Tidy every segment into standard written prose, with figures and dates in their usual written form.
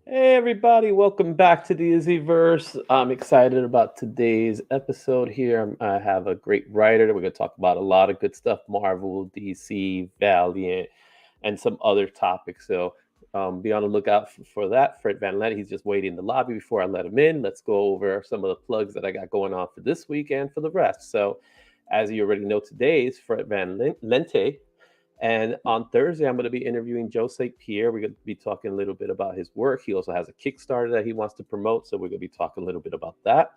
Hey everybody, welcome back to the IzzyVerse. I'm excited about today's episode here. I have a great writer. We're going to talk about a lot of good stuff, Marvel, DC, Valiant, and some other topics. So be on the lookout for that. Fred Van Lente, he's just waiting in the lobby before I let him in. Let's go over some of the plugs that I got going on for this week and for the rest. So as you already know, today is Fred Van Lente. And on Thursday, I'm going to be interviewing Joe St. Pierre. We're going to be talking a little bit about his work. He also has a Kickstarter that he wants to promote. So we're going to be talking a little bit about that.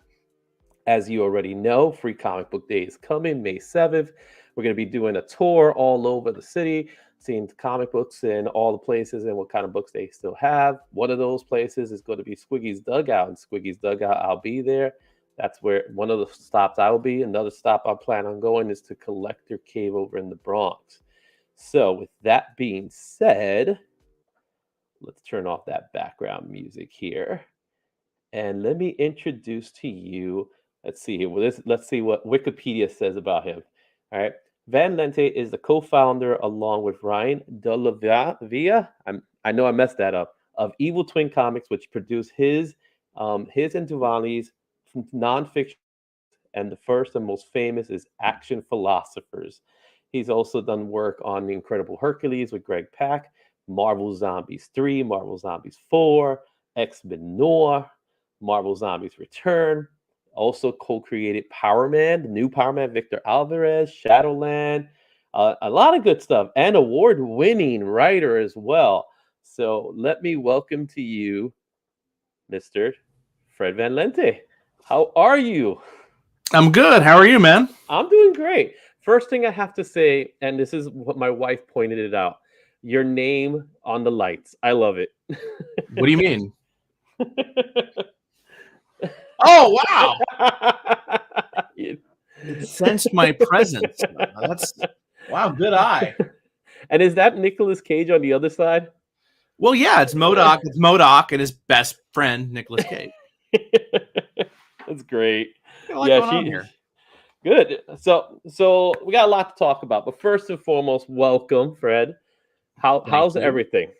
As you already know, Free Comic Book Day is coming May 7th. We're going to be doing a tour all over the city, seeing comic books in all the places and what kind of books they still have. One of those places is going to be Squiggy's Dugout. And Squiggy's Dugout, I'll be there. That's where one of the stops I will be. Another stop I plan on going is to Collector Cave over in the Bronx. So with that being said, let's turn off that background music here. And let me introduce to you, let's see here. Let's see what Wikipedia says about him. All right. Van Lente is the co-founder along with Ryan Delavia. I know I messed that up, of Evil Twin Comics, which produced his and Duvali's NonFiction, and the first and most famous is ActionPhilosophers. He's also done work on The Incredible Hercules with Greg Pak, Marvel Zombies 3, Marvel Zombies 4, X-Men Noir, Marvel Zombies Return. Also co-created Power Man, the new Power Man, Victor Alvarez, Shadowland, a lot of good stuff, and award-winning writer as well. So let me welcome to you, Mr. Fred Van Lente. How are you? I'm good. How are you, man? I'm doing great. First thing I have to say, and this is what my wife pointed it out, your name on the lights. I love it. What do you mean? Oh, wow. It sensed my presence. Wow, good eye. And is that Nicolas Cage on the other side? Well, yeah, it's MODOK. It's MODOK and his best friend, Nicolas Cage. That's great. Here. Good. So we got a lot to talk about, but first and foremost, welcome, Fred. How's everything?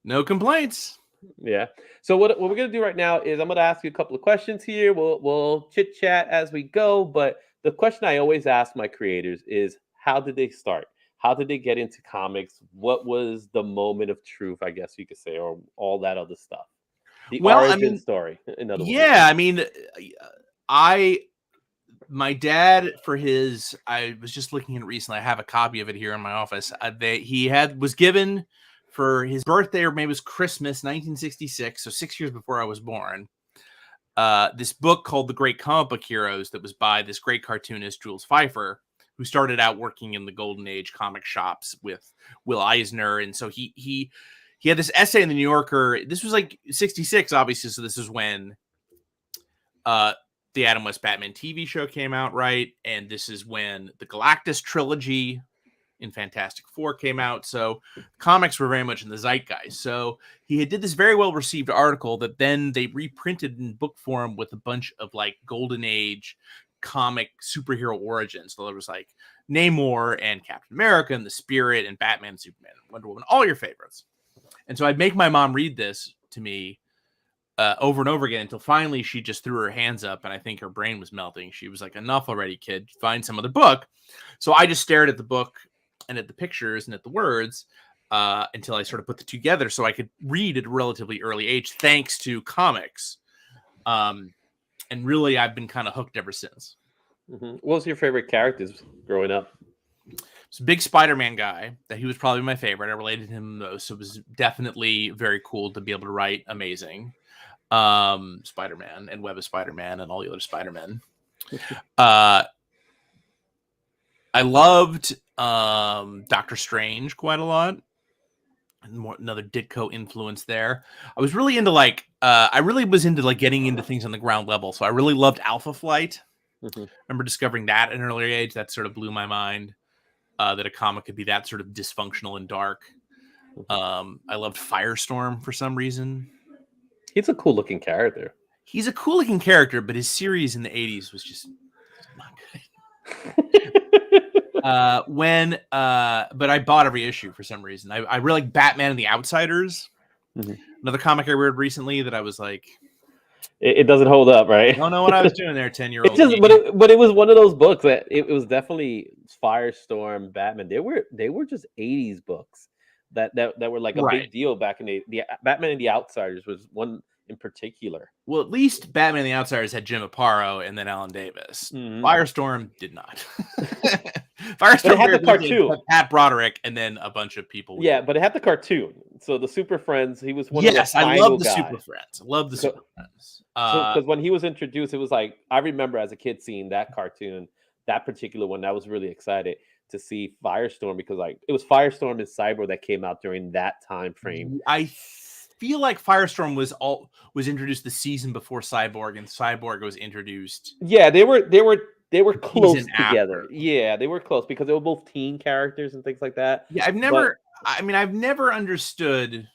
No complaints. Yeah. So what we're gonna do right now is I'm gonna ask you a couple of questions here. We'll chit chat as we go. But the question I always ask my creators is, how did they start? How did they get into comics? What was the moment of truth, I guess you could say, or all that other stuff? The origin story, in other words. Yeah, I mean, my dad, I was just looking at it recently. I have a copy of it here in my office. He was given for his birthday, or maybe it was Christmas, 1966, so 6 years before I was born, this book called The Great Comic Book Heroes that was by this great cartoonist, Jules Pfeiffer, who started out working in the Golden Age comic shops with Will Eisner. And so he had this essay in the New Yorker. This was like 66, obviously, so this is when the Adam West Batman TV show came out, right? And this is when the Galactus trilogy in Fantastic Four came out. So comics were very much in the zeitgeist. So he did this very well-received article that then they reprinted in book form with a bunch of like Golden Age comic superhero origins. So there was like Namor and Captain America and the Spirit and Batman, Superman, Wonder Woman, all your favorites. And so I'd make my mom read this to me over and over again until finally she just threw her hands up, and I think her brain was melting. She was like, enough already, kid. Find some other book. So I just stared at the book and at the pictures and at the words until I sort of put the two together so I could read at a relatively early age, thanks to comics. And really, I've been kind of hooked ever since. Mm-hmm. What was your favorite characters growing up? It's a big Spider-Man guy. That he was probably my favorite. I related to him most. So it was definitely very cool to be able to write amazing Spider-Man and Web of Spider-Man and all the other Spider-Men. I loved Doctor Strange quite a lot. Another Ditko influence there. I was really into getting into things on the ground level. So I really loved Alpha Flight. Mm-hmm. Remember discovering that at an earlier age. That sort of blew my mind. That a comic could be that sort of dysfunctional and dark. I loved Firestorm for some reason. He's a cool looking character. He's a cool looking character, but his series in the 80s was just not good. But I bought every issue for some reason. I really like Batman and the Outsiders. Mhm. Another comic I read recently that I was like, It doesn't hold up, right? I don't know what I was doing there, 10-year-old It's just, me. but it was one of those books that it was definitely Firestorm, Batman. They were just 80s books that were like a Right. big deal back in the Batman and the Outsiders was one in particular. Well, at least Batman and the Outsiders had Jim Aparo and then Alan Davis. Mhm. Firestorm did not. But it Firestorm had the very briefly had cartoon. Pat Broderick and then a bunch of people. Yeah, but it had the cartoon. So the Super Friends, he was one of the Yes, I final love the guys. Super Friends. I love the So, Super Friends. because when he was introduced, it was like I remember as a kid seeing that cartoon, that particular one. I was really excited to see Firestorm because like it was Firestorm and Cyborg that came out during that time frame. I feel like Firestorm was introduced the season before Cyborg, and Cyborg was introduced. Yeah, they were close Season together. after. Yeah, they were close because they were both teen characters and things like that. Yeah, I've never understood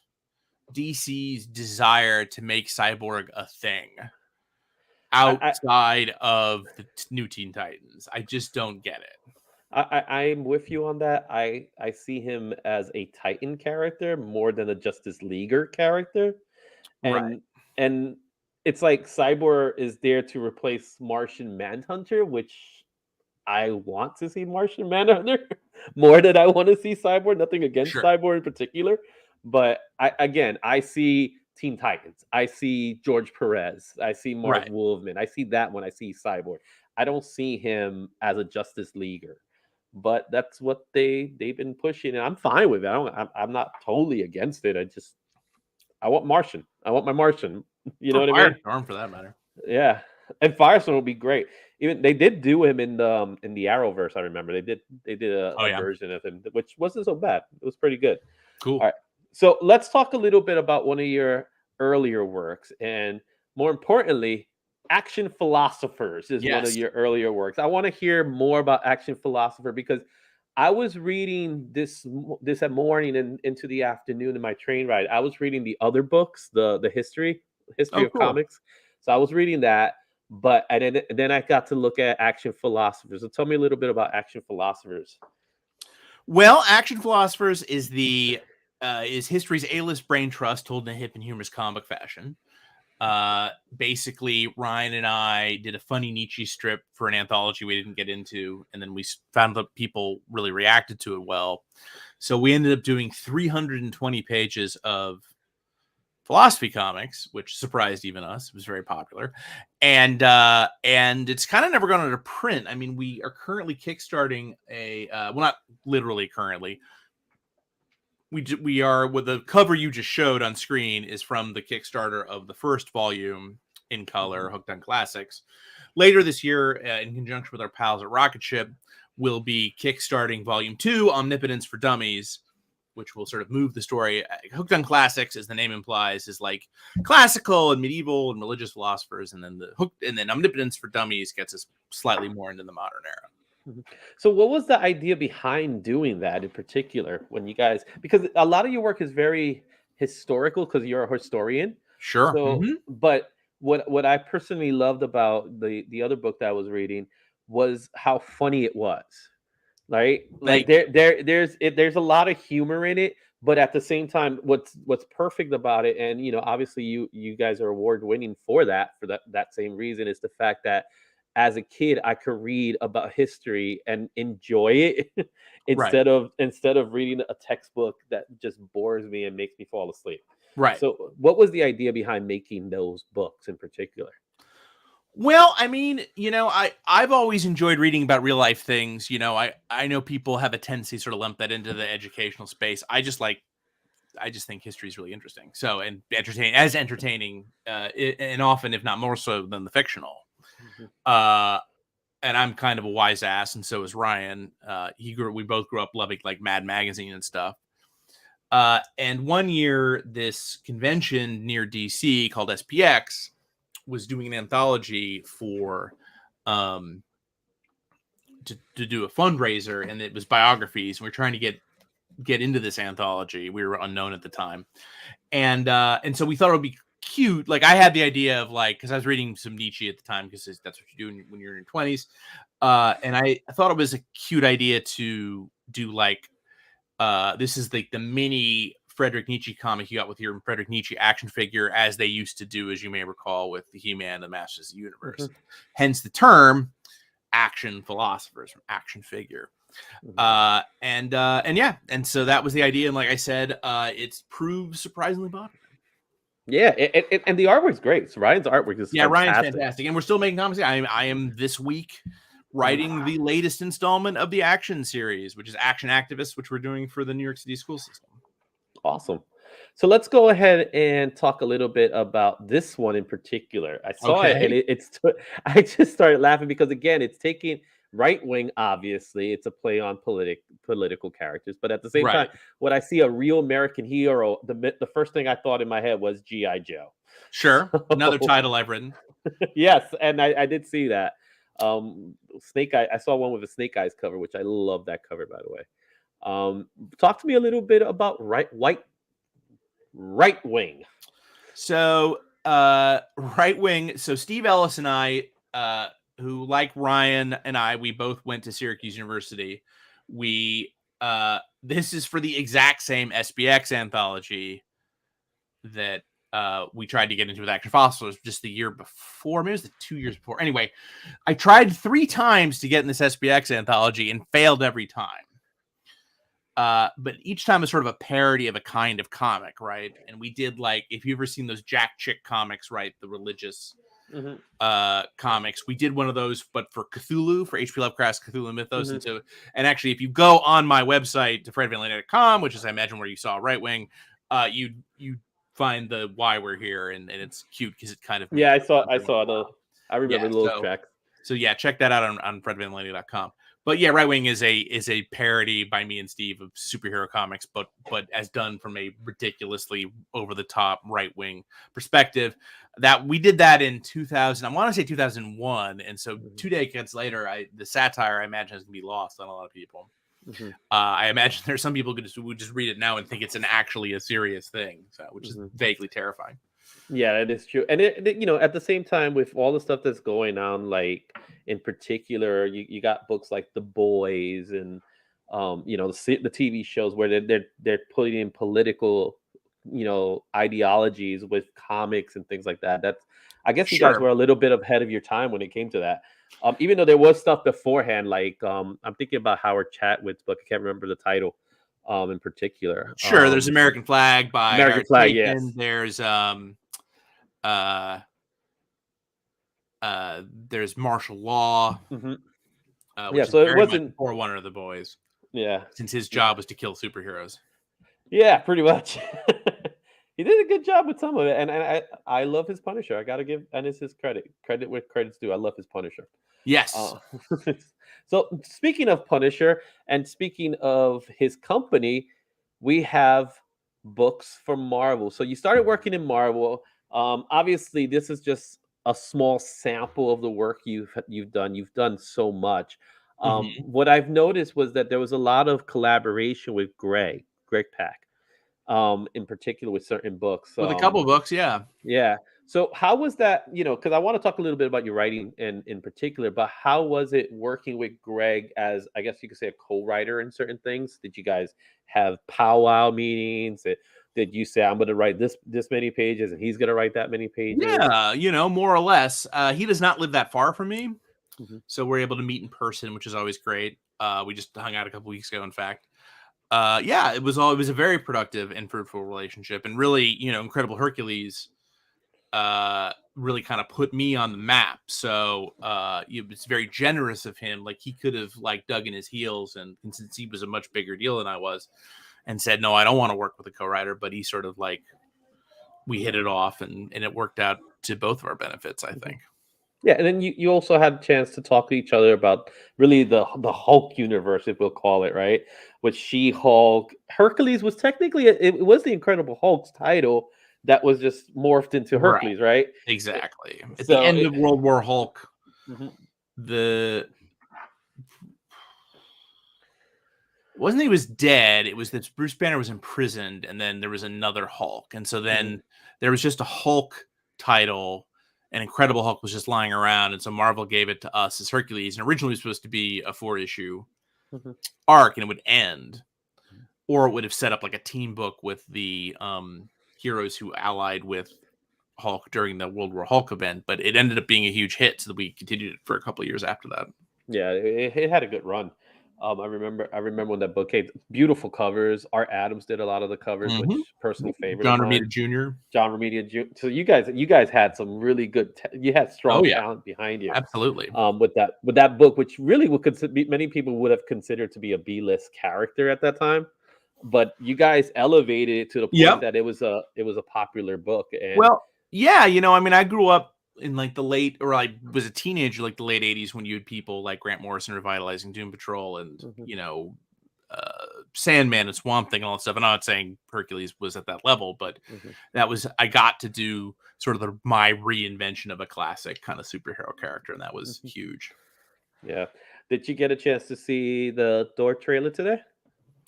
DC's desire to make Cyborg a thing outside of the new Teen Titans. I just don't get it. I'm with you on that. I see him as a Titan character more than a Justice Leaguer character, Right. and it's like Cyborg is there to replace Martian Manhunter, which I want to see Martian Manhunter more than I want to see Cyborg. Nothing against Sure. Cyborg in particular, but I see Teen Titans. I see George Perez. I see Mark Right. Wolfman. I see that when I see Cyborg. I don't see him as a Justice Leaguer, but that's what they've been pushing, and I'm fine with it. I'm not totally against it. I want Martian. I want my Martian. You know Or what I mean? Firestorm, for that matter. Yeah, and Firestorm would be great. Even they did do him in the Arrowverse. I remember they did Oh, a yeah. version of him, which wasn't so bad. It was pretty good. Cool. All right, so let's talk a little bit about one of your earlier works, and more importantly, Action Philosophers is one of Yes. your earlier works. I want to hear more about Action Philosopher because I was reading this at morning and into the afternoon in my train ride. I was reading the other books, the history Oh, of cool. comics. So I was reading that, but then I got to look at Action Philosophers. So tell me a little bit about Action Philosophers. Well, Action Philosophers is is history's A-list brain trust told in a hip and humorous comic fashion. Basically, Ryan and I did a funny Nietzsche strip for an anthology we didn't get into, and then we found that people really reacted to it well. So we ended up doing 320 pages of philosophy comics, which surprised even us. It was very popular, and it's kind of never gone out of print. I mean, we are currently kickstarting well, not literally currently. We are with the cover you just showed on screen is from the Kickstarter of the first volume in color, Hooked on Classics. Later this year, in conjunction with our pals at Rocket Ship, we'll be kickstarting Volume 2, Omnipotence for Dummies, which will sort of move the story. Hooked on Classics, as the name implies, is like classical and medieval and religious philosophers, and then Omnipotence for Dummies gets us slightly more into the modern era. So what was the idea behind doing that in particular when you guys, because a lot of your work is very historical because you're a historian. Sure. So but what I personally loved about the other book that I was reading was how funny it was. Right? Like there's a lot of humor in it, but at the same time what's perfect about it, and obviously you guys are award winning for that same reason, is the fact that as a kid I could read about history and enjoy it Right. instead of reading a textbook that just bores me and makes me fall asleep. Right. So what was the idea behind making those books in particular? Well, I mean, I've always enjoyed reading about real life things. I know people have a tendency to sort of lump that into the educational space. I just think history is really interesting. So, and entertaining, and often, if not more so than the fictional. And I'm kind of a wise ass, and so is Ryan. We both grew up loving like Mad Magazine and stuff. And one year, this convention near DC called SPX was doing an anthology for to do a fundraiser, and it was biographies, and we're trying to get into this anthology. We were unknown at the time, and so we thought it would be cute. Like I had the idea of like, because I was reading some Nietzsche at the time, because that's what you do when you're in your 20s. And I thought it was a cute idea to do like, this is like the mini Friedrich Nietzsche comic you got with your Friedrich Nietzsche action figure, as they used to do, as you may recall, with the He-Man, the Masters of the Universe. Hence the term action philosophers from action figure. And yeah, and so that was the idea. And like I said, it's proved surprisingly popular. Yeah, and the artwork's great. So Ryan's artwork is Ryan's fantastic. fantastic, and we're still making comics. I am this week writing the latest installment of the Action series, which is Action Activists, which we're doing for the New York City school system. Awesome. So let's go ahead and talk a little bit about this one in particular. I saw it, and it's I just started laughing because again, it's taking right wing. Obviously, it's a play on political characters, but at the same time, when I see a real American hero, the first thing I thought in my head was G.I. Joe. Sure, another title I've written. Yes, and I did see that. Snake Eye. I saw one with a Snake Eyes cover, which I love that cover, by the way. Talk to me a little bit about right wing. So right wing. So Steve Ellis and I, who like Ryan and I, we both went to Syracuse University. We this is for the exact same SBX anthology that we tried to get into with ActionPhilosophers just the year before. Maybe it was the 2 years before. Anyway, I tried 3 times to get in this SBX anthology and failed every time. But each time was sort of a parody of a kind of comic, right? And we did like, if you've ever seen those Jack Chick comics, right? The religious comics. We did one of those, but for Cthulhu, for H.P. Lovecraft's Cthulhu Mythos. And actually, if you go on my website to fredvanlente.com, which is I imagine where you saw Right Wing, you find the why we're here, and it's cute because it kind of I remember the little track. So yeah, check that out on fredvanlente.com. But yeah, Right Wing is a parody by me and Steve of superhero comics, but as done from a ridiculously over the top right wing perspective. That we did that in 2000. I want to say 2001, and so 2 decades later, the satire I imagine is gonna be lost on a lot of people. I imagine there's some people who would just read it now and think it's actually a serious thing, which is vaguely terrifying. Yeah, that is true. And it at the same time, with all the stuff that's going on, like in particular, you got books like The Boys and the TV shows where they're putting in political ideologies with comics and things like that. That's, I guess you guys were a little bit ahead of your time when it came to that. Even though there was stuff beforehand, like I'm thinking about Howard Chatwit's book. I can't remember the title in particular. Sure, there's American Flag by American Flag. Yes, there's Martial Law. So it wasn't for one of The Boys. Yeah, since his job was to kill superheroes. Yeah, pretty much. He did a good job with some of it, and I love his Punisher. I got to give Ennis his credit where credit's due. I love his Punisher. Yes. So speaking of Punisher and speaking of his company, we have books from Marvel. So you started working in Marvel. Obviously, this is just a small sample of the work you've done. You've done so much. What I've noticed was that there was a lot of collaboration with Greg Pak, in particular with certain books. With a couple of books, yeah. Yeah. So how was that, because I want to talk a little bit about your writing in particular, but how was it working with Greg as, I guess you could say, a co-writer in certain things? Did you guys have powwow meetings? Did you say, I'm going to write this many pages and he's going to write that many pages? Yeah, more or less. He does not live that far from me. So we're able to meet in person, which is always great. We just hung out a couple weeks ago, in fact. It was a very productive and fruitful relationship, and really, Incredible Hercules really kind of put me on the map. So it's very generous of him. Like, he could have dug in his heels, and since he was a much bigger deal than I was, and said, no, I don't want to work with a co-writer, but he sort of we hit it off, and it worked out to both of our benefits, I think. Yeah, and then you also had a chance to talk to each other about really the Hulk universe, if we'll call it, right? With She-Hulk. Hercules was technically, it was the Incredible Hulk's title that was just morphed into Hercules, right? Exactly. At the end of World War Hulk, wasn't he was dead. It was that Bruce Banner was imprisoned, and then there was another Hulk, and so then there was just a Hulk title. And Incredible Hulk was just lying around, and so Marvel gave it to us as Hercules. And originally it was supposed to be a 4-issue arc, and it would end, or it would have set up like a team book with the heroes who allied with Hulk during the World War Hulk event. But it ended up being a huge hit, so that we continued it for a couple of years after that. Yeah, it had a good run. I remember when that book came. Beautiful covers. Art Adams did a lot of the covers, which personal favorite John of mine. Romita Jr. John Romita Jr. So you guys had some really good. You had strong talent behind you. Absolutely. With that book, which really many people would have considered to be a B-list character at that time, but you guys elevated it to the point that it was a popular book. And well, yeah, I mean, I grew up in like the late, or I was a teenager, like the late 80s, when you had people like Grant Morrison revitalizing Doom Patrol and Sandman and Swamp Thing and all that stuff. And I'm not saying Hercules was at that level, but I got to do sort of my reinvention of a classic kind of superhero character, and that was huge. Yeah. Did you get a chance to see the Thor trailer today?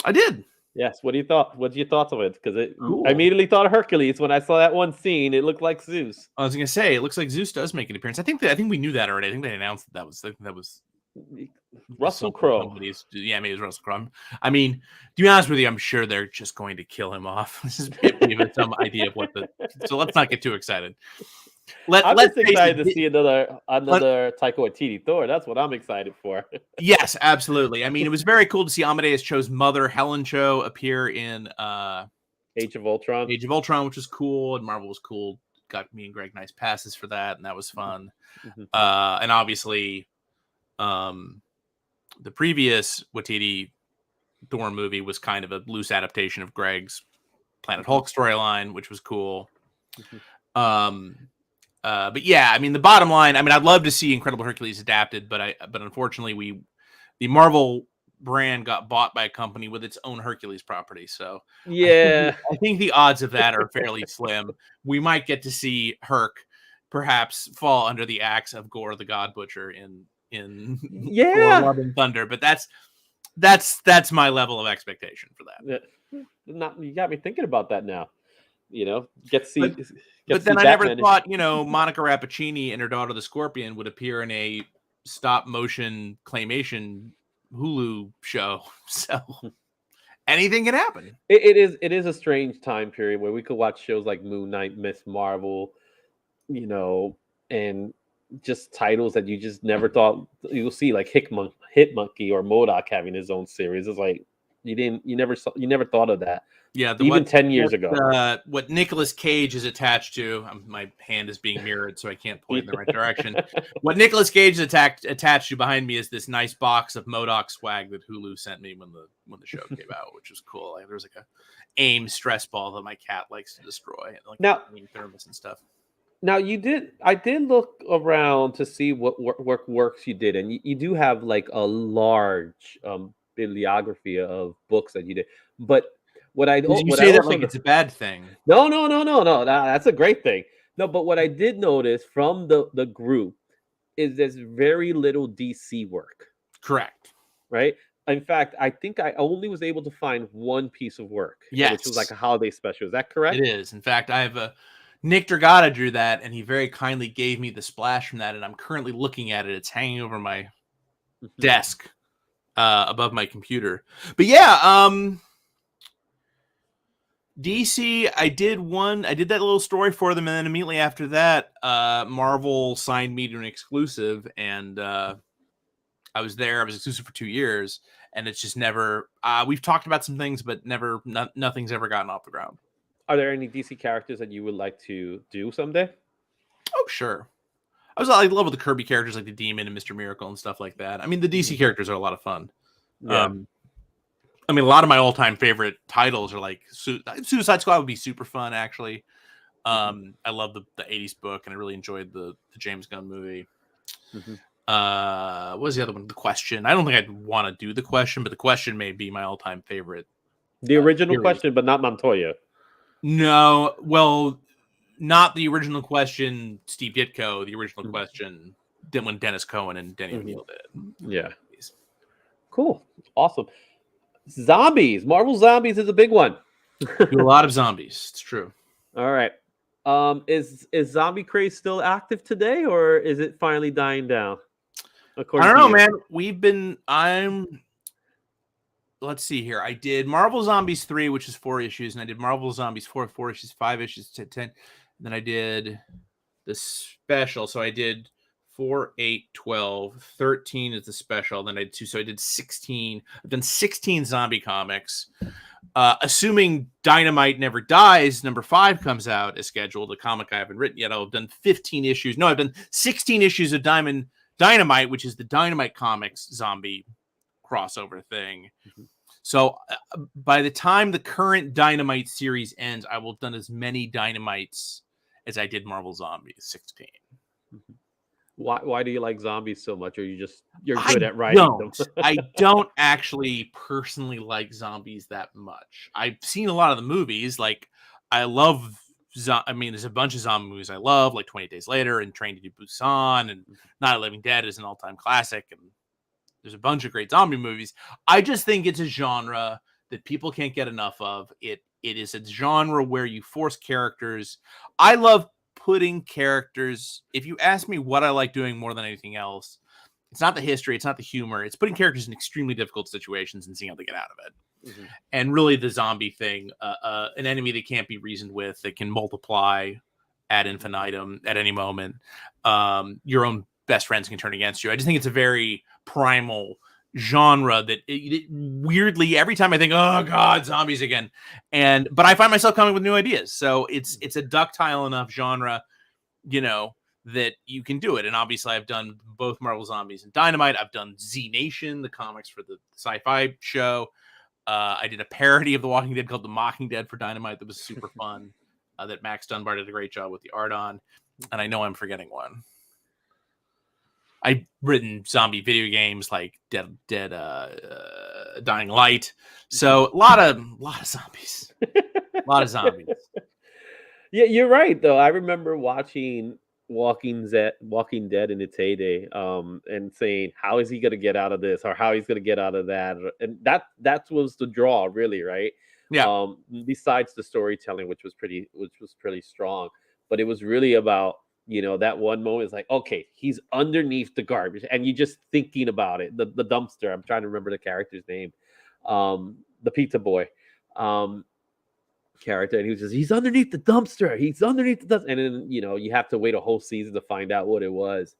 I did. Yes. What do you thought? What's your thoughts of it? Because I immediately thought of Hercules when I saw that one scene. It looked like Zeus. I was gonna say it looks like Zeus does make an appearance. I think we knew that already. I think they announced that was Russell Crowe. Yeah, maybe it was Russell Crowe. I mean, to be honest with you, I'm sure they're just going to kill him off. This is even some idea of what so let's not get too excited. I'm just excited to see another Taika Waititi Thor. That's what I'm excited for. Yes, absolutely. I mean, it was very cool to see Amadeus Cho's mother, Helen Cho, appear in Age of Ultron, which was cool, and Marvel was cool. Got me and Greg nice passes for that, and that was fun. And obviously, the previous Waititi Thor movie was kind of a loose adaptation of Greg's Planet Hulk storyline, which was cool. But yeah, I mean, the bottom line, I mean, I'd love to see Incredible Hercules adapted, but unfortunately the Marvel brand got bought by a company with its own Hercules property. So yeah, I think the odds of that are fairly slim. We might get to see Herc perhaps fall under the axe of Gore the God Butcher in Thor: Love and Thunder, but that's my level of expectation for that. You got me thinking about that now. But then I never thought, Monica Rappaccini and her daughter, the Scorpion, would appear in a stop motion claymation Hulu show. So anything can happen. It is a strange time period where we could watch shows like Moon Knight, Miss Marvel, and just titles that you just never thought you'll see, like Hitmonkey or MODOK having his own series. It's like you never thought of that. Yeah, even 10 years ago. What Nicolas Cage is attached to, my hand is being mirrored, so I can't point in the right direction. What Nicolas Cage is attached to behind me is this nice box of MODOK swag that Hulu sent me when the show came out, which was cool. Like, there was like a AIM stress ball that my cat likes to destroy, like now thermos and stuff. Now I did look around to see what works you did, and you do have like a large bibliography of books that you did, but what I don't you say that like it's a bad thing. No. That's a great thing. No, but what I did notice from the group is there's very little DC work. Correct. Right. In fact, I think I only was able to find one piece of work. Yes. Which was like a holiday special. Is that correct? It is. In fact, I have Nick Dragata drew that, and he very kindly gave me the splash from that, and I'm currently looking at it. It's hanging over my desk above my computer. But yeah, DC, I did that little story for them, and then immediately after that, Marvel signed me to an exclusive, and I was exclusive for 2 years, and it's just never, we've talked about some things, but nothing's ever gotten off the ground. Are there any DC characters that you would like to do someday? Oh, sure. I love the Kirby characters, like the Demon and Mr. Miracle and stuff like that. I mean, the DC characters are a lot of fun. Yeah. I mean, a lot of my all-time favorite titles are like Suicide Squad would be super fun, actually. I love the 80s book, and I really enjoyed the James Gunn movie. What was the other one? The Question. I don't think I'd want to do The Question, but The Question may be my all-time favorite. The original Question, but not Montoya. No, well, not the original Question, Steve Ditko. The original Question, when Dennis Cohen and Denny O'Neil did. Yeah. Cool. Awesome. Zombies. Marvel Zombies is a big one. Do a lot of zombies. It's true. All right. Is zombie craze still active today, or is it finally dying down? I According don't to know, you. man. Let's see here. I did Marvel Zombies 3, which is 4 issues, and I did Marvel Zombies 4, 4 issues, 5 issues to 10. And then I did the special. So I did 4, 8, 12, 13 is the special. Then I did 2. So I did 16. I've done 16 zombie comics. Assuming Dynamite Never Dies, number 5 comes out as scheduled, a comic I haven't written yet. I've done 15 issues. No, I've done 16 issues of Dynamite, which is the Dynamite Comics zombie crossover thing. Mhm. So by the time the current Dynamite series ends, I will have done as many Dynamites as I did Marvel Zombies 16. Mhm. Why do you like zombies so much? Or you're I good at writing them? don't actually personally like zombies that much. I've seen a lot of the movies. Like I love I mean, there's a bunch of zombie movies I love, like 28 Days Later and Train to Busan and Night of the Living Dead is an all-time classic, and there's a bunch of great zombie movies. I just think it's a genre that people can't get enough of. It is a genre where you force characters. I love putting characters. If you ask me what I like doing more than anything else, it's not the history, it's not the humor. It's putting characters in extremely difficult situations and seeing how they get out of it. Mhm. And really, the zombie thing, an enemy that can't be reasoned with, that can multiply ad infinitum at any moment. Your own best friends can turn against you. I just think it's a very primal genre that weirdly every time I think, oh god, zombies again, but I find myself coming with new ideas. So it's a ductile enough genre, you know, that you can do it. And obviously I've done both Marvel Zombies and Dynamite. I've done Z Nation, the comics for the sci-fi show. I did a parody of The Walking Dead called The Mocking Dead for Dynamite that was super fun, that Max Dunbar did a great job with the art on. And I know I'm forgetting one. I've written zombie video games like Dying Light. So a lot of zombies. A lot of zombies. Yeah, you're right though. I remember watching Walking Dead in its heyday, and saying, "How is he going to get out of this?" or "How he's going to get out of that?" And that was the draw, really, right? Yeah. Besides the storytelling, which was pretty strong, but it was really about, that one moment is like, okay, he's underneath the garbage, and you just thinking about it, the dumpster. I'm trying to remember the character's name, the pizza boy. Um, Character, and he's underneath the dumpster, he's underneath the dumpster, and then you have to wait a whole season to find out what it was.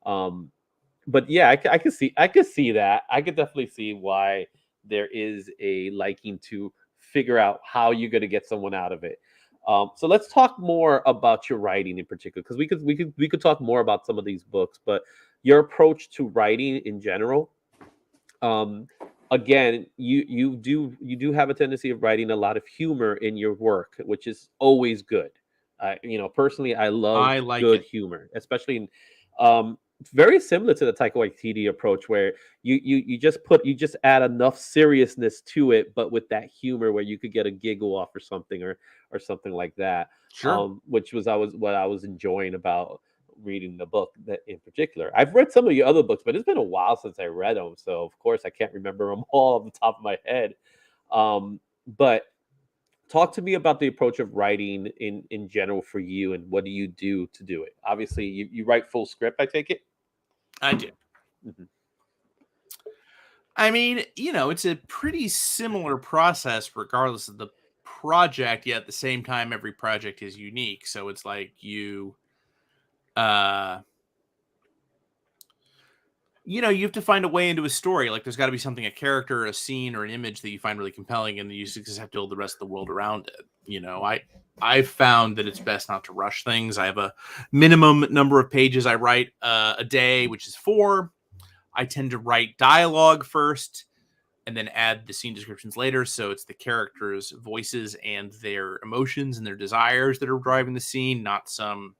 But yeah, I could see that. I could definitely see why there is a liking to figure out how you're going to get someone out of it. So let's talk more about your writing in particular, because we could talk more about some of these books, but your approach to writing in general. um Again, you do have a tendency of writing a lot of humor in your work, which is always good. Personally, I love I like good it. humor, especially in, it's very similar to the Taika Waititi approach, where you just add enough seriousness to it, but with that humor where you could get a giggle off or something, or something like that. Sure. Which was I was what I was enjoying about reading the book, that in particular. I've read some of your other books, but it's been a while since I read them, so of course I can't remember them all off the top of my head. But talk to me about the approach of writing in general for you, and what do you do to do it? Obviously, you write full script, I take it. I do. Mhm. I mean, it's a pretty similar process regardless of the project, yet at the same time, every project is unique. So it's like uh, you have to find a way into a story. Like there's got to be something, a character, a scene, or an image that you find really compelling, and you just have to build the rest of the world around it. I've found that it's best not to rush things. I have a minimum number of pages I write a day, which is 4. I tend to write dialogue first and then add the scene descriptions later. So it's the characters' voices and their emotions and their desires that are driving the scene, not some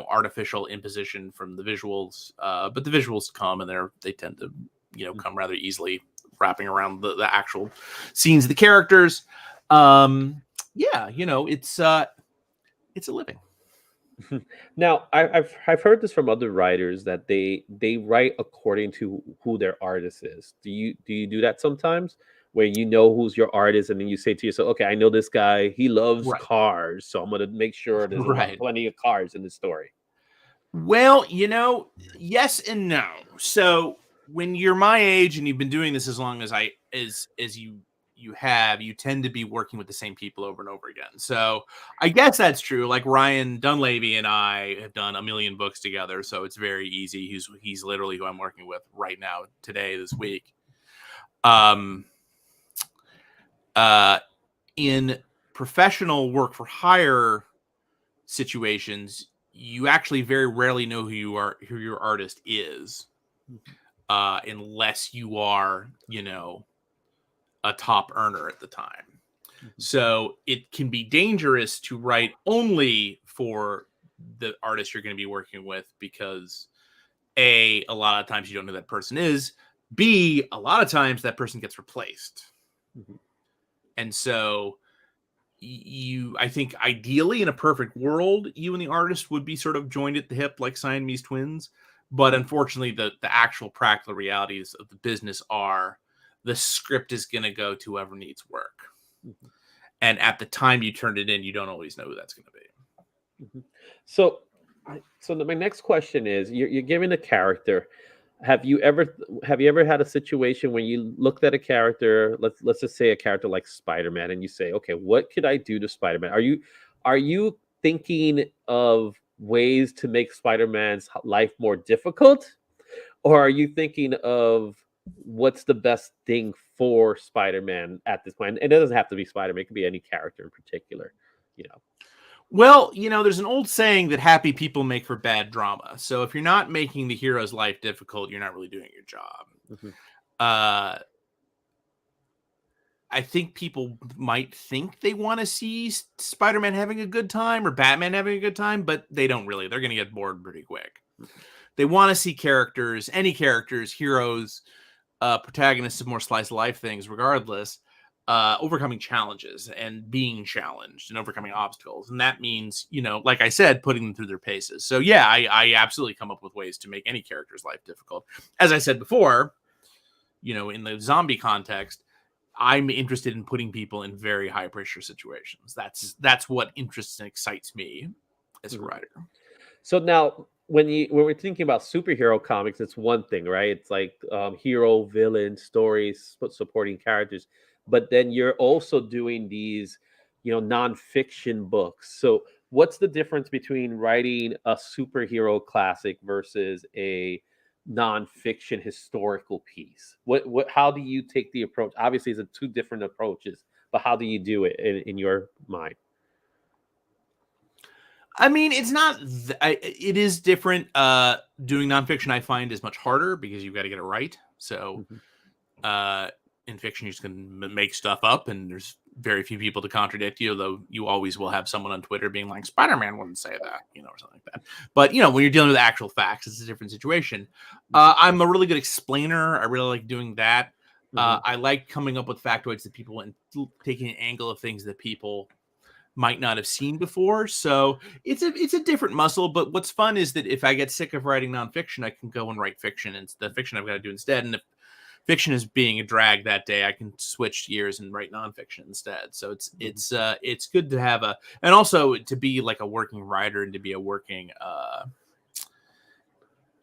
artificial imposition from the visuals. But the visuals come, and they tend to come rather easily, wrapping around the actual scenes of the characters. Yeah, it's a living. Now, I've heard this from other writers, that they write according to who their artist is. Do you do that sometimes, where you know who's your artist, and then you say to yourself, okay, I know this guy, he loves Right. cars, so I'm going to make sure there's Right. plenty of cars in the story. Well, yes and no. So when you're my age and you've been doing this as long as you tend to be working with the same people over and over again. So I guess that's true. Like Ryan Dunleavy and I have done a million books together, so it's very easy. He's literally who I'm working with right now, today, this week. Um, in professional work for hire situations, you actually very rarely know who your artist is, unless you are, a top earner at the time. So it can be dangerous to write only for the artist you're going to be working with, because a lot of times you don't know who that person is. B, a lot of times that person gets replaced. And so I think ideally in a perfect world, you and the artist would be sort of joined at the hip like Siamese twins. But unfortunately, the actual practical realities of the business are the script is going to go to whoever needs work. And at the time you turned it in, you don't always know who that's going to be. So, my next question is: you're giving a character. Have you ever had a situation when you looked at a character? Let's just say a character like Spider-Man, and you say, okay, what could I do to Spider-Man? Are you thinking of ways to make Spider-Man's life more difficult, or are you thinking of what's the best thing for Spider-Man at this point? It doesn't have to be Spider-Man; it could be any character in particular. You know. Well, there's an old saying that happy people make for bad drama. So if you're not making the hero's life difficult, you're not really doing your job. Uh, I think people might think they want to see Spider-Man having a good time or Batman having a good time, but they don't really. They're going to get bored pretty quick. They want to see any characters, heroes, protagonists of more slice of life things, regardless, overcoming challenges and being challenged and overcoming obstacles. And that means, like I said, putting them through their paces. So yeah, I absolutely come up with ways to make any character's life difficult. As I said before, in the zombie context, I'm interested in putting people in very high pressure situations. That's what interests and excites me as a writer. So now, when we're thinking about superhero comics, it's one thing, right? It's like hero, villain stories, supporting characters. But then you're also doing these, nonfiction books. So what's the difference between writing a superhero classic versus a nonfiction historical piece? How do you take the approach? Obviously, it's two different approaches, but how do you do it in your mind? I mean, it's not. It is different. Doing nonfiction, I find, is much harder because you've got to get it right. So, in fiction, you're just going to make stuff up, and there's very few people to contradict you. Though you always will have someone on Twitter being like, "Spider-Man wouldn't say that," or something like that. But when you're dealing with actual facts, it's a different situation. I'm a really good explainer. I really like doing that. I like coming up with factoids that people and taking an angle of things that people might not have seen before. So it's a different muscle. But what's fun is that if I get sick of writing nonfiction, I can go and write fiction, and the fiction I've got to do instead. And if fiction is being a drag that day, I can switch gears and write nonfiction instead. So it's good to have and also to be like a working writer and to be a working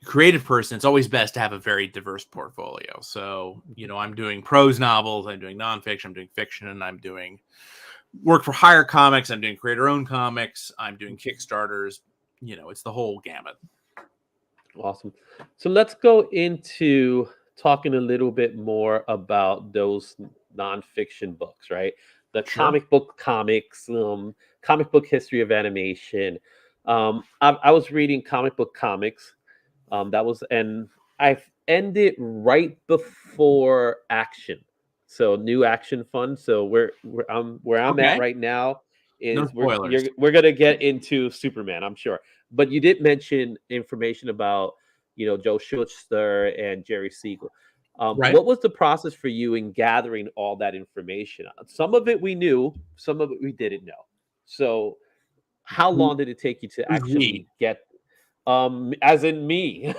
creative person. It's always best to have a very diverse portfolio. So I'm doing prose novels, I'm doing nonfiction, I'm doing fiction, and I'm doing work for hire comics, I'm doing creator-owned comics, I'm doing Kickstarters. It's the whole gamut. Awesome. So let's go into talking a little bit more about those nonfiction books, right? The Sure. comic book comics, comic book history of animation. I was reading comic book comics. And I ended right before Action. So new Action Fund. So where I'm at Okay. right now No is spoilers. we're gonna get into Superman, I'm sure. But you did mention information about Joe Schuster and Jerry Siegel. Right. What was the process for you in gathering all that information? Some of it we knew, some of it we didn't know. So how long did it take you to Who's we? actually get As in me.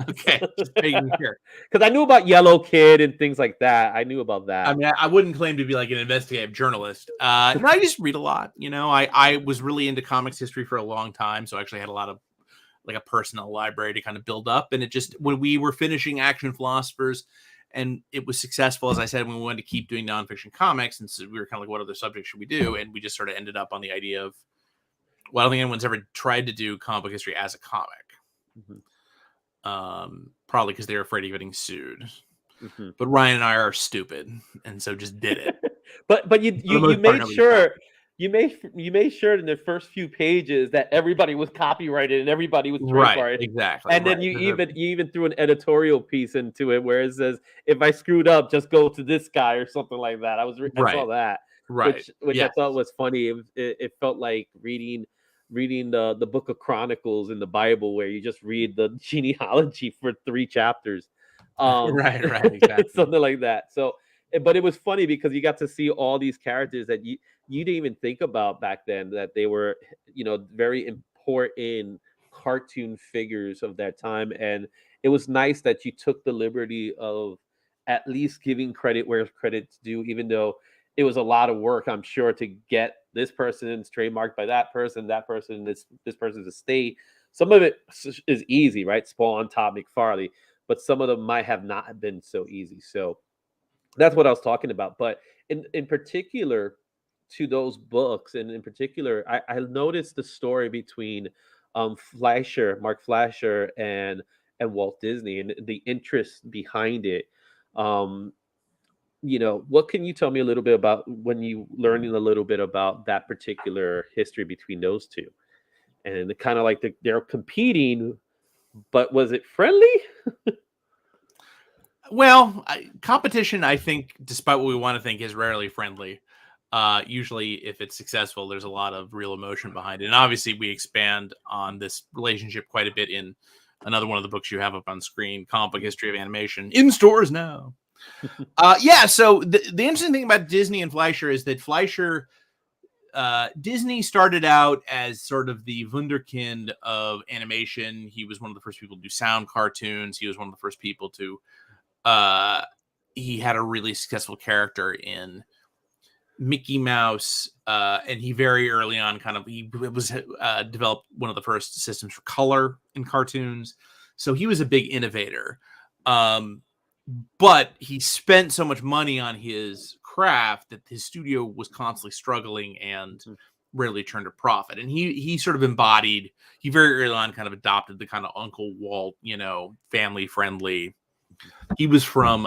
Okay, just making sure. Because I knew about Yellow Kid and things like that. I knew about I that. mean, I wouldn't claim to be like an investigative journalist. No, I just read a lot. You know, I was really into comics history for a long time, so I actually had a lot of like a personal library to kind of build up. And it just when we were finishing Action Philosophers, and it was successful, as I said, when we wanted to keep doing nonfiction comics, and so we were kind of like, what other subjects should we do? And we just sort of ended up on the idea of, well, I don't think anyone's ever tried to do comic book history as a comic. Probably because they're afraid of getting sued. But Ryan and I are stupid, and so just did it. But you made sure you made sure in the first few pages that everybody was copyrighted and everybody was trademarked. Right, exactly. And then you even threw an editorial piece into it where it says, if I screwed up, just go to this guy or something like that. I saw that. Right. Which I thought was funny. It felt like reading the book of Chronicles in the Bible, where you just read the genealogy for 3 chapters. Right, exactly. Something like that. So, but it was funny because you got to see all these characters that you didn't even think about back then, that they were, very important cartoon figures of that time. And it was nice that you took the liberty of at least giving credit where credit's due, even though it was a lot of work, I'm sure, to get this person's trademarked by that person, this person's estate. Some of it is easy, right? Spawn, Todd McFarlane, but some of them might have not been so easy. So that's what I was talking about. But in particular to those books, and in particular, I noticed the story between Mark Fleischer and Walt Disney, and the interest behind it. Um, what can you tell me a little bit about when you learning a little bit about that particular history between those two? And kind of like they're competing, but was it friendly? Well, competition, I think, despite what we want to think, is rarely friendly. Usually, if it's successful, there's a lot of real emotion behind it. And obviously, we expand on this relationship quite a bit in another one of the books you have up on screen, Comic Book History of Animation, in stores now. So the interesting thing about Disney and Fleischer is that Disney started out as sort of the wunderkind of animation. He was one of the first people to do sound cartoons. He was one of the first people to he had a really successful character in Mickey Mouse, and he very early on developed one of the first systems for color in cartoons. So he was a big innovator. But he spent so much money on his craft that his studio was constantly struggling and rarely turned a profit. And he sort of he very early on kind of adopted the kind of Uncle Walt, family friendly. He was from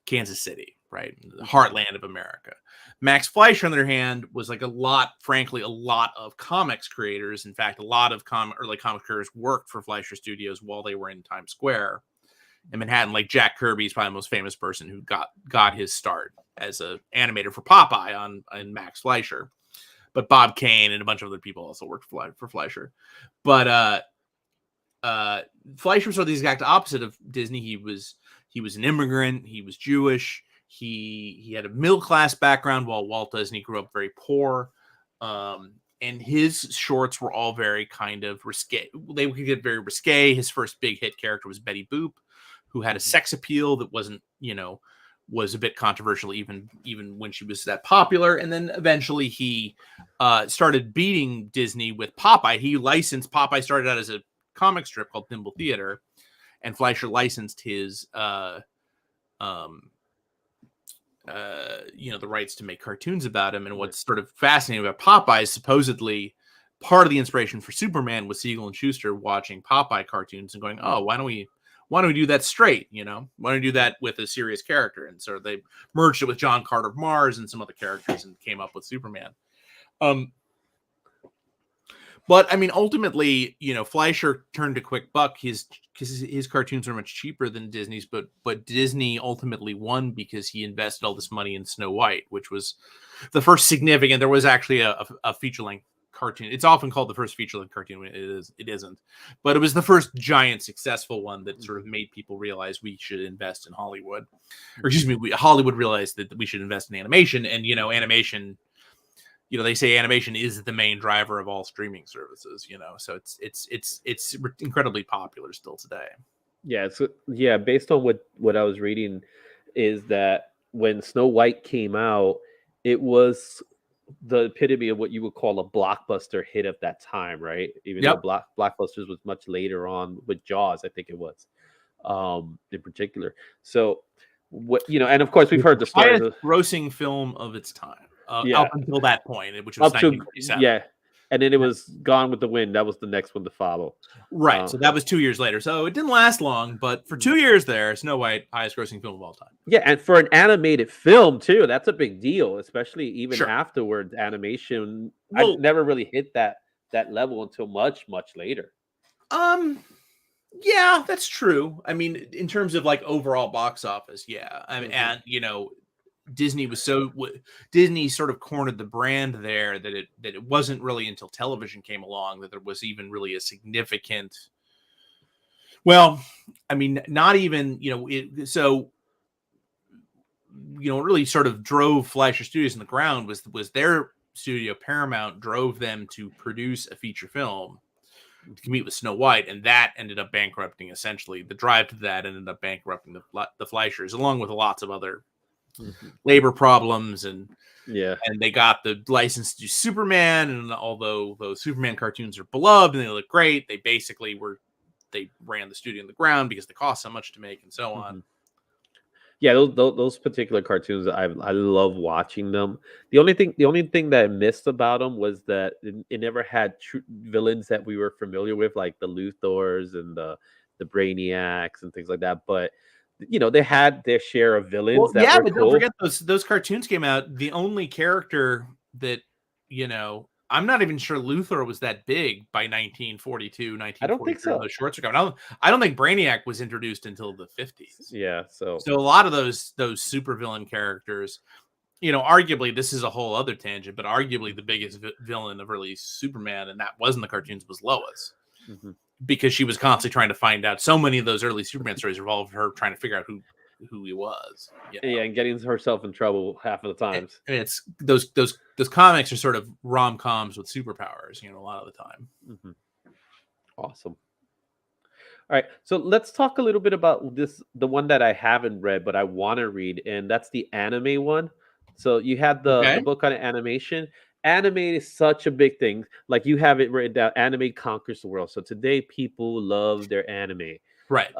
Kansas City, right? The heartland of America. Max Fleischer, on the other hand, was like a lot of comics creators. In fact, a lot of early comic creators worked for Fleischer Studios while they were in Times Square in Manhattan. Like Jack Kirby is probably the most famous person who got his start as an animator for Popeye on Max Fleischer. But Bob Kane and a bunch of other people also worked for Fleischer. But Fleischer was sort of the exact opposite of Disney. He was an immigrant. He was Jewish. He had a middle class background, while Walt Disney grew up very poor. And his shorts were all very kind of risque. They could get very risque. His first big hit character was Betty Boop, who had a sex appeal that wasn't, was a bit controversial even when she was that popular. And then eventually he started beating Disney with Popeye. He licensed Popeye, started out as a comic strip called Thimble Theater, and Fleischer licensed his the rights to make cartoons about him. And what's sort of fascinating about Popeye is supposedly part of the inspiration for Superman was Siegel and Schuster watching Popeye cartoons and going, oh, why don't we do that straight? Why don't we do that with a serious character? And so they merged it with John Carter of Mars and some other characters and came up with Superman. But I mean, ultimately, Fleischer turned a quick buck. His cartoons are much cheaper than Disney's, but Disney ultimately won because he invested all this money in Snow White, which was the first significant. There was actually a feature-length cartoon. It's often called the first feature-length cartoon. It isn't, but it was the first giant successful one that sort of made people realize we should invest in Hollywood, or excuse me, Hollywood realized that we should invest in animation, and animation. they say animation is the main driver of all streaming services, so it's incredibly popular still today. Yeah, yeah, based on what I was reading, is that when Snow White came out, it was the epitome of what you would call a blockbuster hit at that time, right? Even though Yep. blockbusters was much later on with Jaws, I think it was, in particular. So what, and of course we've With heard the the stories highest of, grossing film of its time, up yeah, until that point, which was up to, 1947. yeah, and then it was Gone with the Wind. That was the next one to follow. Right. Uh, So that was 2 years later. So it didn't last long, but for 2 years there, Snow White, highest grossing film of all time. Yeah, and for an animated film too, that's a big deal, especially even Sure. afterwards. Animation, I Well, never really hit that level until much later. um, yeah, that's true. I mean, in terms of like overall box office, yeah. I mean, Hmm. and Disney was Disney sort of cornered the brand there that it wasn't really until television came along that there was even really a significant. Well, I mean, not even so really sort of drove Fleischer Studios in the ground was their studio. Paramount drove them to produce a feature film to compete with Snow White, and that ended up bankrupting. Essentially, the drive to that ended up bankrupting the Fleischers, along with lots of other Hmm. labor problems, and Yeah, they got the license to do Superman. And although those Superman cartoons are beloved and they look great, they ran the studio in the ground because they cost so much to make and so on. hmm, yeah. Those particular cartoons, I love watching them. The only thing that I missed about them was that it never had true villains that we were familiar with, like the Luthors and the Brainiacs and things like that. But they had their share of Well, villains that yeah, were but don't cool. forget those cartoons came out. The only character that I'm not even sure Luthor was that big by I don't think 1943 when so. those shorts are coming. I don't think Brainiac was introduced until the 50s. Yeah, so So a lot of those supervillain characters, arguably this is a whole other tangent, but arguably the biggest villain of really Superman, and that wasn't the cartoons, was Lois, mhm. because she was constantly trying to find out. So many of those early Superman stories involved her trying to figure out who he was. Yeah, and getting herself in trouble half of the times. It's those comics are sort of rom-coms with superpowers, a lot of the time. Mhm. Awesome. All right, so let's talk a little bit about the one that I haven't read but I want to read, and that's the anime one. So you had the Okay. book on animation. Anime is such a big thing. Like you have it written down. Anime conquers the world. So today people love their anime. Right.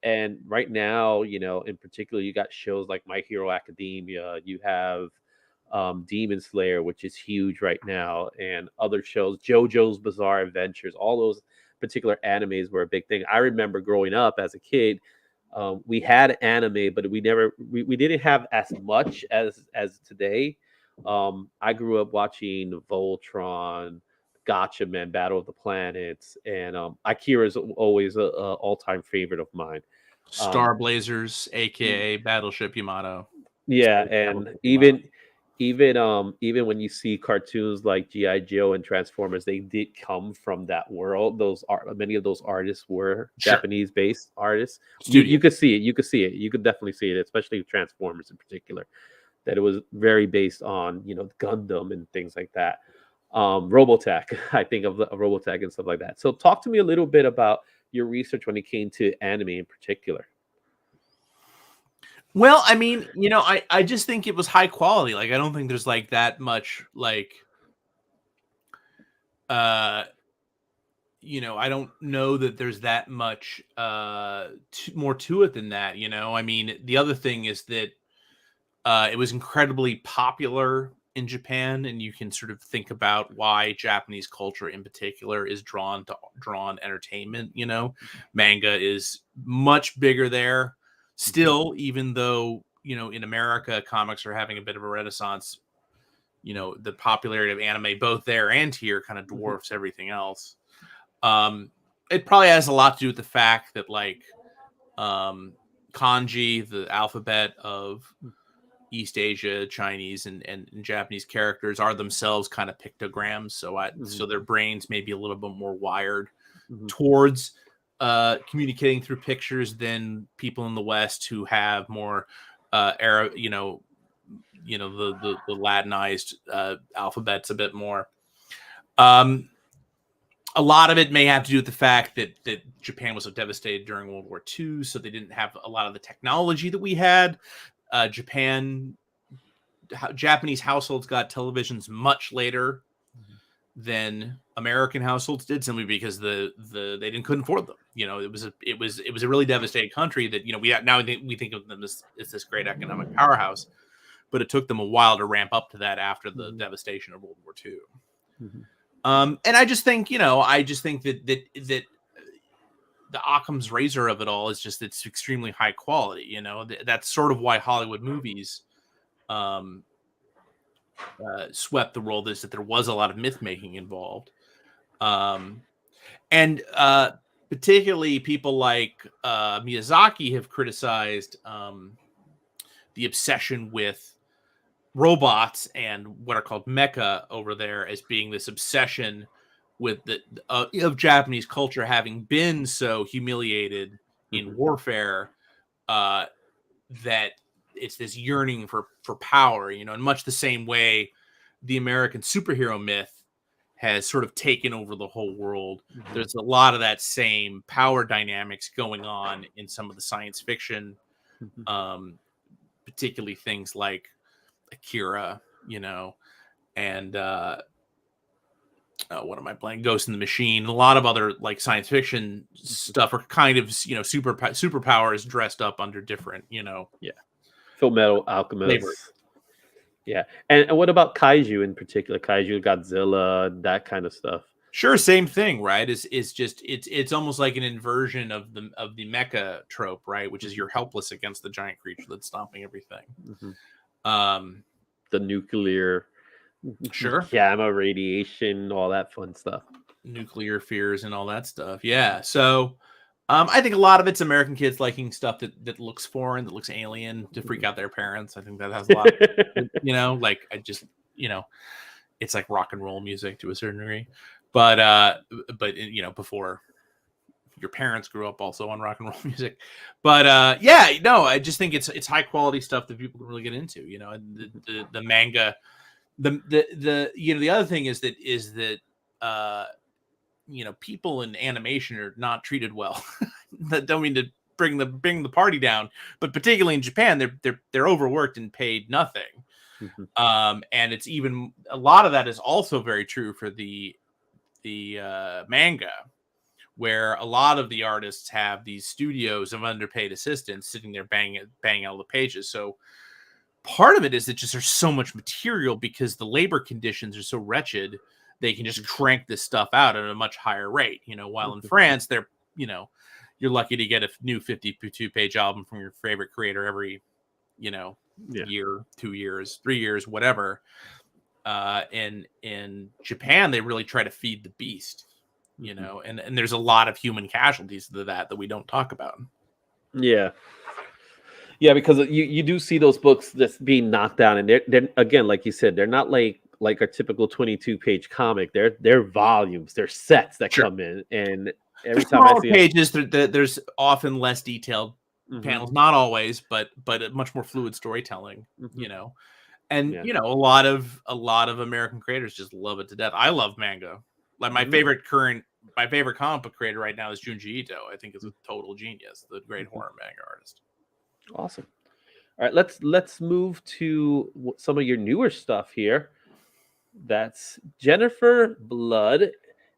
And right now, in particular, you got shows like My Hero Academia. You have Demon Slayer, which is huge right now, and other shows, JoJo's Bizarre Adventures. All those particular animes were a big thing. I remember growing up as a kid, we had anime, but we didn't have as much as today. I grew up watching Voltron, Gotcha Man, Battle of the Planets, and Akira is always a all-time favorite of mine. Um, Star Blazers, aka Battleship Yamato. yeah, Space and Battleship Yamato. even when you see cartoons like GI Joe and Transformers, they did come from that world. Those are many of those artists were Sure. Japanese based artists. You Studio. you could see it. You could see it. You could definitely see it, especially Transformers in particular. That it was very based on Gundam and things like that. Robotech, I think of Robotech and stuff like that. So talk to me a little bit about your research when it came to anime in particular. Well, I mean, I just think it was high quality. Like, I don't think there's like that much like uh I don't know that there's that much more to it than that. I mean, the other thing is that it was incredibly popular in Japan, and you can sort of think about why Japanese culture in particular is drawn entertainment. Manga is much bigger there Mhm. still, even though in America comics are having a bit of a renaissance. The popularity of anime both there and here kind of Mhm. dwarfs everything else. Um, it probably has a lot to do with the fact that like um, kanji, the alphabet of East Asia, Chinese and Japanese characters are themselves kind of pictograms. So Mhm. their brains may be a little bit more wired Mhm. towards communicating through pictures than people in the West who have more era, the Latinized alphabets a bit more. A lot of it may have to do with the fact that Japan was so devastated during World War II, so they didn't have a lot of the technology that we had. Japanese households got televisions much later than American households did, simply because they couldn't afford them. It was a really devastated country that we think of them as this great economic powerhouse, but it took them a while to ramp up to that after the devastation of World War II. And I just think that the Occam's razor of it all is just it's extremely high quality. That's sort of why Hollywood movies swept the world, is that there was a lot of myth making involved, and particularly people like Miyazaki have criticized the obsession with robots and what are called mecha over there as being this obsession with of Japanese culture having been so humiliated in warfare that it's this yearning for power, in much the same way the American superhero myth has sort of taken over the whole world. There's a lot of that same power dynamics going on in some of the science fiction, particularly things like Akira, and what am I playing? Ghost in the Machine. A lot of other like science fiction stuff are kind of superpowers dressed up under different Full Metal Alchemist. flavors. Yeah, and what about kaiju in particular? Kaiju, Godzilla, that kind of stuff. Sure, same thing, right? It's almost like an inversion of the mecha trope, right? Which is you're helpless against the giant creature that's stomping everything. The nuclear, gamma radiation, all that fun stuff. Nuclear fears and all that stuff. Yeah. So I think a lot of it's American kids liking stuff that looks foreign, that looks alien, to freak out their parents. I think that has a lot, like I just, it's like rock and roll music to a certain degree, but before your parents grew up also on rock and roll music. But I just think it's high quality stuff that people can really get into, and the manga, the other thing is that people in animation are not treated well. That don't mean to bring the party down, but particularly in Japan, they're overworked and paid nothing. And it's even a lot of that is also very true for the manga, where a lot of the artists have these studios of underpaid assistants sitting there banging out the pages. So part of it is that just there's so much material because the labor conditions are so wretched. They can just crank this stuff out at a much higher rate, while in France, you're lucky to get a new 52-page album from your favorite creator every, year, 2 years, 3 years, whatever. In Japan, they really try to feed the beast, and there's a lot of human casualties to that we don't talk about. Yeah. Yeah, because you do see those books that's being knocked down, and they're again, like you said, they're not like a typical 22-page comic. They're volumes, they're sets that come in, and every time I see pages, there's often less detailed panels, not always, but much more fluid storytelling, and a lot of American creators just love it to death. I love manga. Like my favorite comic book creator right now is Junji Ito. I think is a total genius, the great horror manga artist. Awesome. All right, let's move to some of your newer stuff here. That's Jennifer Blood,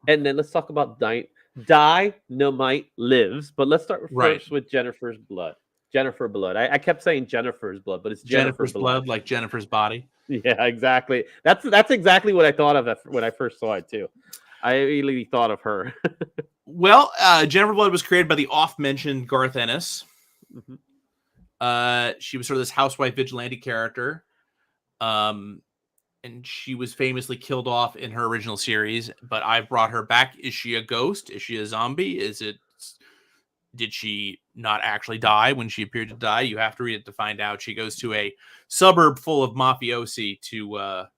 and then let's talk about Dynamite Lives. But let's start first with Jennifer's Blood. Jennifer Blood. I kept saying Jennifer's Blood, but it's Jennifer's Blood, like Jennifer's body. Yeah, exactly. That's exactly what I thought of when I first saw it too. I immediately thought of her. Well, Jennifer Blood was created by the oft-mentioned Garth Ennis. She was sort of this housewife vigilante character. And she was famously killed off in her original series, but I've brought her back. Is she a ghost? Is she a zombie? Did she not actually die when she appeared to die? You have to read it to find out. She goes to a suburb full of mafiosi to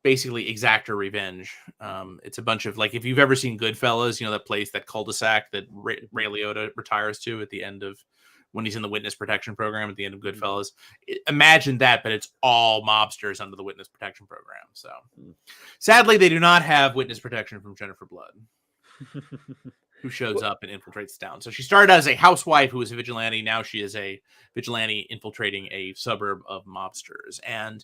basically exact her revenge. It's a bunch of, like, if you've ever seen Goodfellas, that place, that cul-de-sac that Ray Liotta retires to at the end of when he's in the witness protection program at the end of Goodfellas. Imagine that, but it's all mobsters under the witness protection program. So sadly, they do not have witness protection from Jennifer Blood, who shows up and infiltrates the town. So she started as a housewife who was a vigilante. Now she is a vigilante infiltrating a suburb of mobsters. And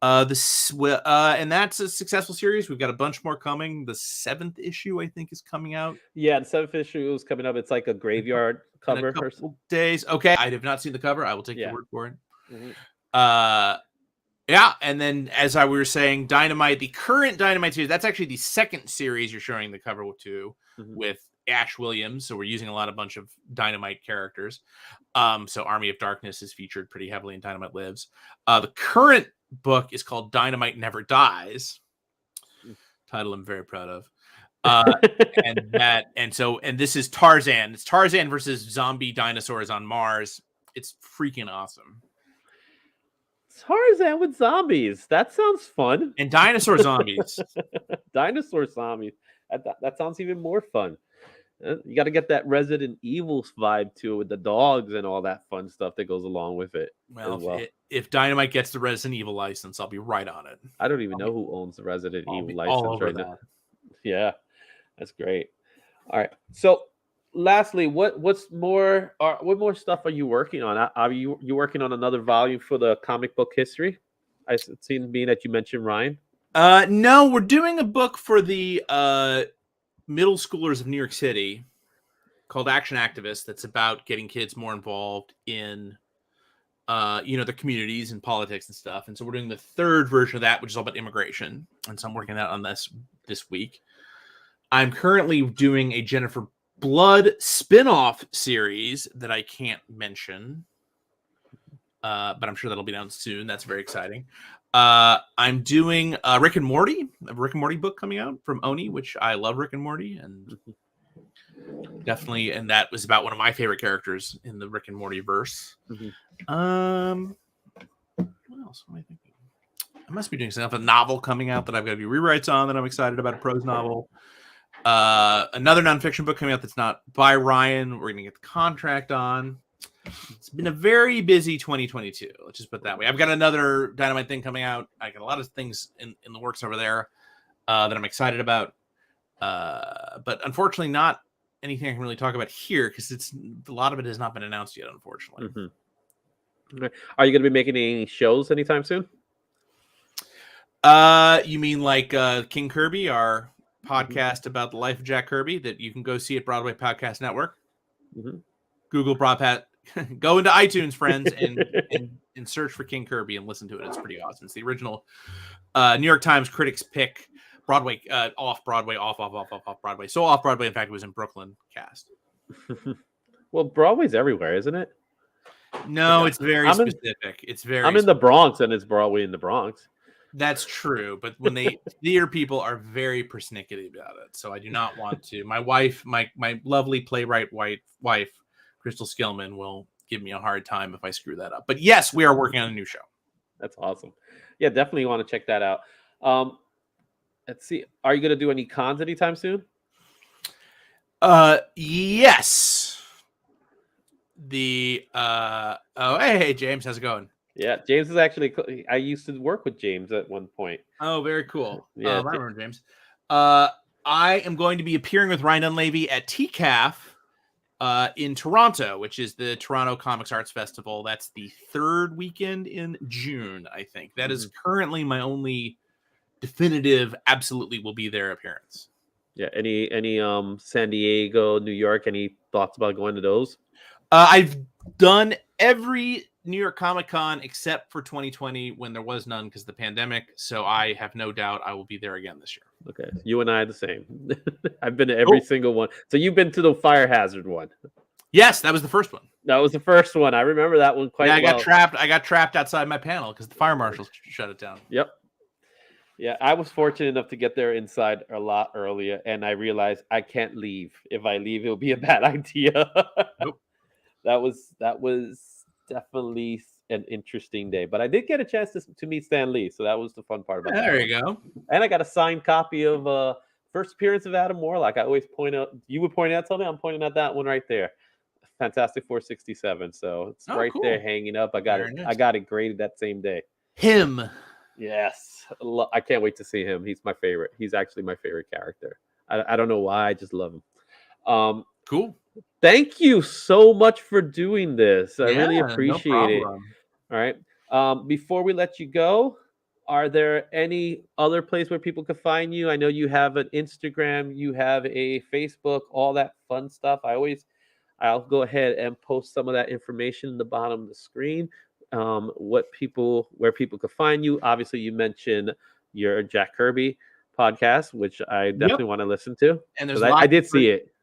and that's a successful series. We've got a bunch more coming. The 7th issue, I think, is coming out. Yeah, the 7th issue is coming up. It's like a graveyard cover. In a couple days. Okay, I have not seen the cover. I will take your word for it. Yeah, and then as we were saying, Dynamite, the current Dynamite series, that's actually the 2nd series you're showing the cover to with Ash Williams. So we're using a bunch of Dynamite characters. So Army of Darkness is featured pretty heavily in Dynamite Lives. The current book is called Dynamite Never Dies. Title I'm very proud of. And this is Tarzan. It's Tarzan versus zombie dinosaurs on Mars. It's freaking awesome. Tarzan with zombies. That sounds fun. And dinosaur zombies. Dinosaur zombies. That sounds even more fun. You got to get that Resident Evil vibe to it with the dogs and all that fun stuff that goes along with it. Well, if Dynamite gets the Resident Evil license, I'll be right on it. I don't even know who owns the Resident Evil license right now. Yeah, that's great. All right. So, lastly, what more stuff are you working on? Are you working on another volume for the comic book history? I seen being that you mentioned Ryan. No, we're doing a book for the middle schoolers of New York City called Action Activists. That's about getting kids more involved in, their communities and politics and stuff. And so we're doing the 3rd version of that, which is all about immigration. And so I'm working on this week. I'm currently doing a Jennifer Blood spin-off series that I can't mention, but I'm sure that'll be done soon. That's very exciting. I'm doing a Rick and Morty book coming out from Oni, which I love Rick and Morty, and definitely, and that was about one of my favorite characters in the Rick and Morty verse. What else am I thinking? I must be doing something. A novel coming out that I've got to do rewrites on that I'm excited about, a prose novel. Another nonfiction book coming out that's not by Ryan. We're going to get the contract on. It's been a very busy 2022. Let's just put it that way. I've got another Dynamite thing coming out. I got a lot of things in the works over there that I'm excited about. But unfortunately, not anything I can really talk about here because a lot of it has not been announced yet, unfortunately. Okay. Are you going to be making any shows anytime soon? You mean like King Kirby, our podcast about the life of Jack Kirby that you can go see at Broadway Podcast Network? Google Broadpat. Go into iTunes, friends, and search for King Kirby and listen to it. It's pretty awesome. It's the original New York Times critics pick Broadway, off Broadway, off Broadway. So off Broadway, in fact, it was in Brooklyn cast. Well, Broadway's everywhere, isn't it? No, it's very specific. I'm in the Bronx, and it's Broadway in the Bronx. That's true, but when theater people are very persnickety about it, so I do not want to. My wife, my lovely playwright wife, Crystal Skillman, will give me a hard time if I screw that up. But yes, we are working on a new show. That's awesome. Yeah, definitely want to check that out. Let's see. Are you going to do any cons anytime soon? Yes. Hey, James, how's it going? Yeah, James is actually. I used to work with James at one point. Oh, very cool. Yeah, I remember James. I am going to be appearing with Ryan Dunleavy at TCAF in Toronto, which is the Toronto Comics Arts Festival. That's the 3rd weekend in June, I think. That is currently my only definitive, absolutely will be there appearance. Yeah. Any San Diego, New York? Any thoughts about going to those? I've done every New York Comic Con except for 2020 when there was none because of the pandemic. So I have no doubt I will be there again this year. Okay. You and I are the same. I've been to every single one. So you've been to the Fire Hazard one. Yes, that was the first one. That was the first one. I remember that one quite well. I got trapped outside my panel because the fire marshals shut it down. Yep. Yeah, I was fortunate enough to get there inside a lot earlier, and I realized I can't leave. If I leave, it'll be a bad idea. Nope. That was definitely an interesting day, but I did get a chance to meet Stan Lee, so that was the fun part about it. There you go. And I got a signed copy of first appearance of Adam Warlock. I always point out, you would point out something, I'm pointing out that one right there. Fantastic 467. So it's Oh, right there cool. hanging up. I Very nice. got it graded that same day. Him. Yes, I can't wait to see him. He's my favorite. He's actually my favorite character. I don't know why. I just love him. Cool. Thank you so much for doing this. I Yeah, really no appreciate it. problem. All right. Before we let you go, are there any other place where people can find you? I know you have an Instagram, you have a Facebook, all that fun stuff. I'll go ahead and post some of that information in the bottom of the screen. Where people can find you. Obviously, you mentioned your Jack Kirby podcast, which I Yep. definitely want to listen to And there's because I lots did of great, see it.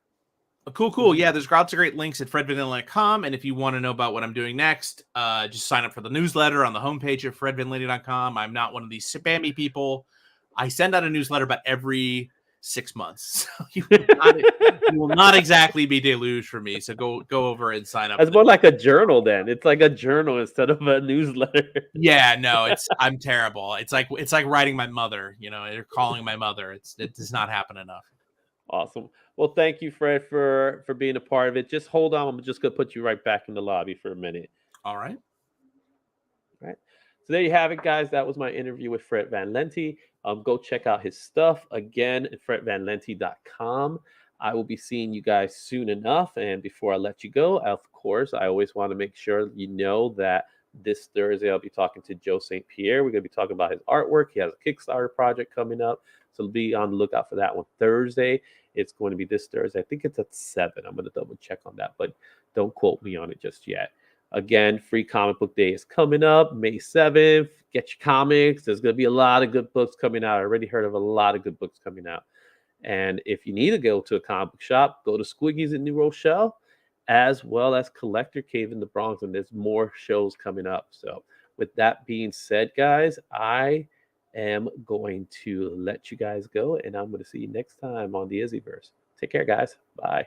cool. Yeah, there's lots of great links at fredvanlente.com. And if you want to know about what I'm doing next, just sign up for the newsletter on the homepage of fredvanlente.com. I'm not one of these spammy people. I send out a newsletter about every 6 months. So you will not exactly be deluged from me. So go over and sign up. It's more like a journal then. It's like a journal instead of a newsletter. Yeah, no, I'm terrible. It's like writing my mother, or calling my mother. It does not happen enough. Awesome. Well, thank you, Fred, for being a part of it. Just hold on. I'm just gonna put you right back in the lobby for a minute. All right. All right. So there you have it, guys. That was my interview with Fred Van Lente. Go check out his stuff again at fredvanlente.com. I will be seeing you guys soon enough. And before I let you go, of course, I always want to make sure you know that this Thursday I'll be talking to Joe St. Pierre. We're going to be talking about his artwork. He has a Kickstarter project coming up. So be on the lookout for that one Thursday. It's going to be this Thursday. I think it's at 7. I'm going to double check on that, but don't quote me on it just yet. Again, Free Comic Book Day is coming up May 7th. Get your comics. There's going to be a lot of good books coming out. I already heard of a lot of good books coming out. And if you need to go to a comic book shop, go to Squiggy's in New Rochelle, as well as Collector Cave in the Bronx. And there's more shows coming up. So with that being said, guys, I am going to let you guys go. And I'm going to see you next time on the IzzyVerse. Take care, guys. Bye.